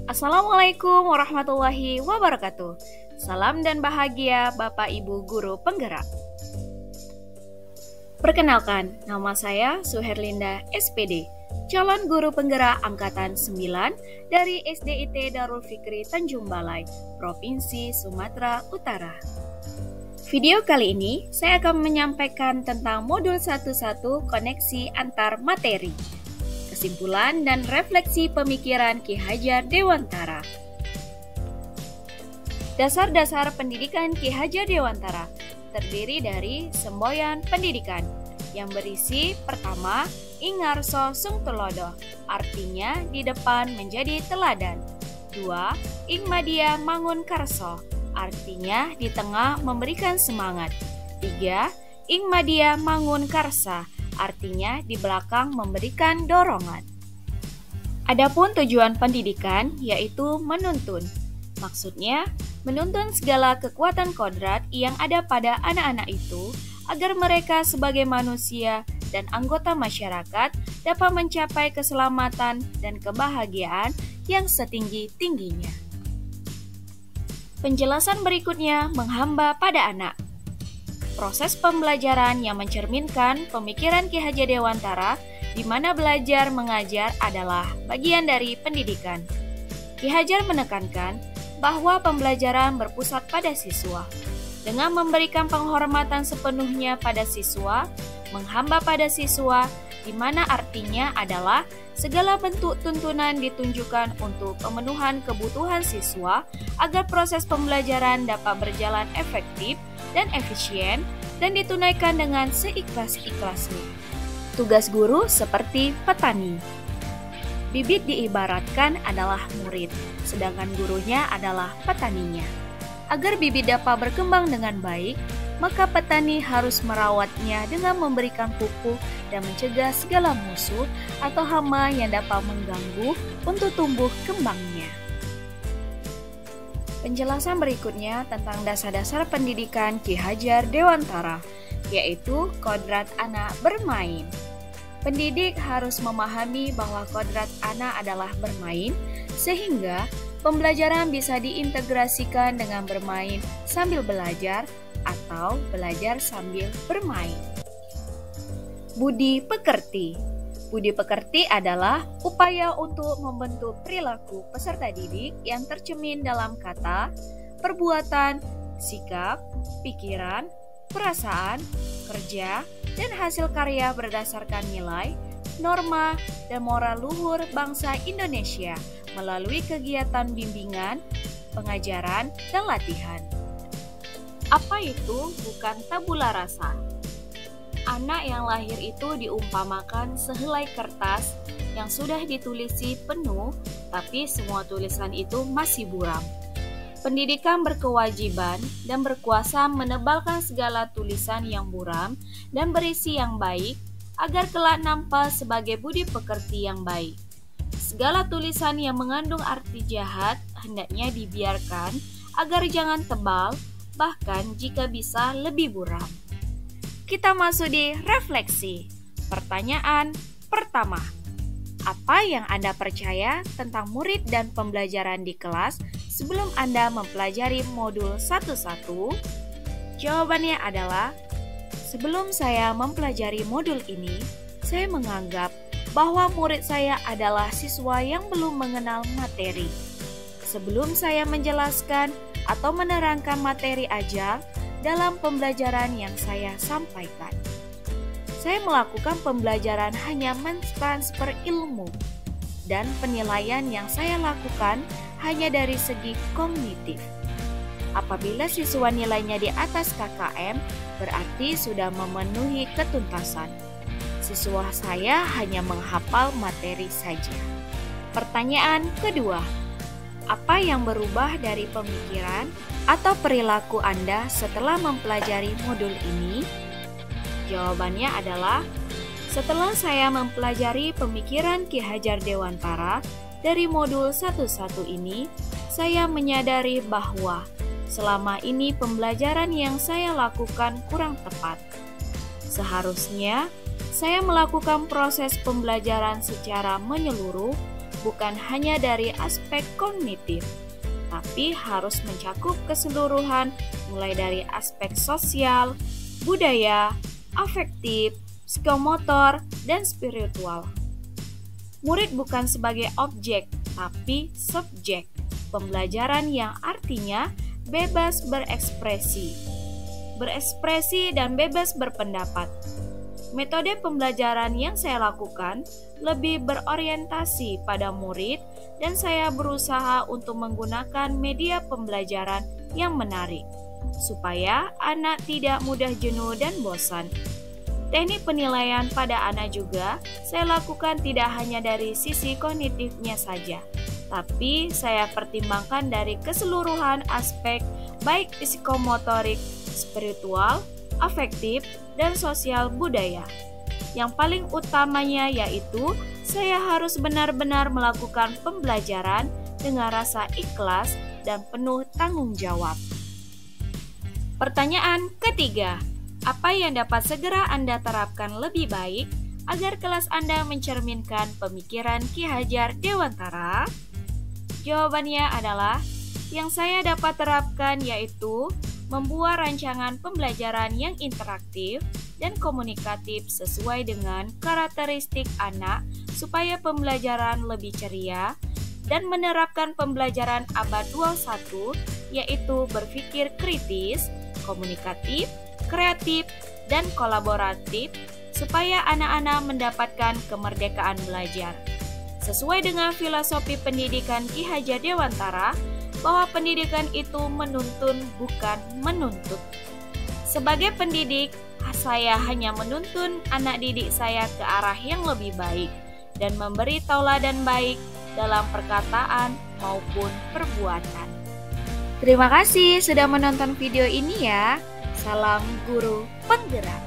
Assalamualaikum warahmatullahi wabarakatuh. Salam dan bahagia Bapak Ibu Guru Penggerak. Perkenalkan, nama saya Suherlinda SPD, calon guru penggerak angkatan 9 dari SDIT Darul Fikri Tanjung Balai, Provinsi Sumatera Utara. Video kali ini saya akan menyampaikan tentang modul 11 koneksi antar materi, kesimpulan dan refleksi pemikiran Ki Hajar Dewantara. Dasar-dasar pendidikan Ki Hajar Dewantara terdiri dari semboyan pendidikan yang berisi pertama, Ingarso Sung Tulodo, artinya di depan menjadi teladan. 2. Ing Madia Mangun Karso, artinya di tengah memberikan semangat. 3. Ing Madia Mangun Karsa, artinya di belakang memberikan dorongan. Adapun tujuan pendidikan yaitu menuntun. Maksudnya, menuntun segala kekuatan kodrat yang ada pada anak-anak itu agar mereka sebagai manusia dan anggota masyarakat dapat mencapai keselamatan dan kebahagiaan yang setinggi-tingginya. Penjelasan berikutnya menghamba pada anak. Proses pembelajaran yang mencerminkan pemikiran Ki Hajar Dewantara di mana belajar mengajar adalah bagian dari pendidikan. Ki Hajar menekankan bahwa pembelajaran berpusat pada siswa. Dengan memberikan penghormatan sepenuhnya pada siswa, menghamba pada siswa, di mana artinya adalah segala bentuk tuntunan ditunjukkan untuk pemenuhan kebutuhan siswa agar proses pembelajaran dapat berjalan efektif dan efisien dan ditunaikan dengan seikhlas-ikhlasnya. Tugas guru seperti petani. Bibit diibaratkan adalah murid, sedangkan gurunya adalah petaninya. Agar bibit dapat berkembang dengan baik, maka petani harus merawatnya dengan memberikan pupuk dan mencegah segala musuh atau hama yang dapat mengganggu untuk tumbuh kembangnya. Penjelasan berikutnya tentang dasar-dasar pendidikan Ki Hajar Dewantara, yaitu kodrat anak bermain. Pendidik harus memahami bahwa kodrat anak adalah bermain, sehingga pembelajaran bisa diintegrasikan dengan bermain sambil belajar atau belajar sambil bermain. Budi pekerti. Budi pekerti adalah upaya untuk membentuk perilaku peserta didik yang tercermin dalam kata, perbuatan, sikap, pikiran, perasaan, kerja, dan hasil karya berdasarkan nilai, norma, dan moral luhur bangsa Indonesia melalui kegiatan bimbingan, pengajaran, dan latihan. Apa itu bukan tabula rasa? Anak yang lahir itu diumpamakan sehelai kertas yang sudah ditulisi penuh, tapi semua tulisan itu masih buram. Pendidikan berkewajiban dan berkuasa menebalkan segala tulisan yang buram dan berisi yang baik agar kelak nampak sebagai budi pekerti yang baik. Segala tulisan yang mengandung arti jahat hendaknya dibiarkan agar jangan tebal, bahkan jika bisa lebih buram. Kita masuk di refleksi. Pertanyaan pertama. Apa yang Anda percaya tentang murid dan pembelajaran di kelas sebelum Anda mempelajari modul 11? Jawabannya adalah, sebelum saya mempelajari modul ini, saya menganggap bahwa murid saya adalah siswa yang belum mengenal materi. Sebelum saya menjelaskan atau menerangkan materi ajar dalam pembelajaran yang saya sampaikan, saya melakukan pembelajaran hanya mentransfer ilmu, dan penilaian yang saya lakukan hanya dari segi kognitif. Apabila siswa nilainya di atas KKM, berarti sudah memenuhi ketuntasan. Siswa saya hanya menghafal materi saja. Pertanyaan kedua, apa yang berubah dari pemikiran atau perilaku Anda setelah mempelajari modul ini? Jawabannya adalah, setelah saya mempelajari pemikiran Ki Hajar Dewantara dari modul 11 ini, saya menyadari bahwa selama ini pembelajaran yang saya lakukan kurang tepat. Seharusnya saya melakukan proses pembelajaran secara menyeluruh bukan hanya dari aspek kognitif, tapi harus mencakup keseluruhan mulai dari aspek sosial, budaya, afektif, psikomotor, dan spiritual. Murid bukan sebagai objek, tapi subjek pembelajaran yang artinya bebas berekspresi dan bebas berpendapat. Metode pembelajaran yang saya lakukan lebih berorientasi pada murid dan saya berusaha untuk menggunakan media pembelajaran yang menarik, supaya anak tidak mudah jenuh dan bosan. Teknik penilaian pada anak juga saya lakukan tidak hanya dari sisi kognitifnya saja, tapi saya pertimbangkan dari keseluruhan aspek baik psikomotorik, spiritual, afektif, dan sosial budaya. Yang paling utamanya yaitu saya harus benar-benar melakukan pembelajaran dengan rasa ikhlas dan penuh tanggung jawab. Pertanyaan ketiga, apa yang dapat segera Anda terapkan lebih baik agar kelas Anda mencerminkan pemikiran Ki Hajar Dewantara? Jawabannya adalah, yang saya dapat terapkan yaitu membuat rancangan pembelajaran yang interaktif dan komunikatif sesuai dengan karakteristik anak supaya pembelajaran lebih ceria dan menerapkan pembelajaran abad 21 yaitu berpikir kritis, komunikatif, kreatif, dan kolaboratif supaya anak-anak mendapatkan kemerdekaan belajar. Sesuai dengan filosofi pendidikan Ki Hajar Dewantara, bahwa pendidikan itu menuntun bukan menuntut. Sebagai pendidik, saya hanya menuntun anak didik saya ke arah yang lebih baik dan memberi tauladan baik dalam perkataan maupun perbuatan. Terima kasih sudah menonton video ini ya. Salam guru penggerak.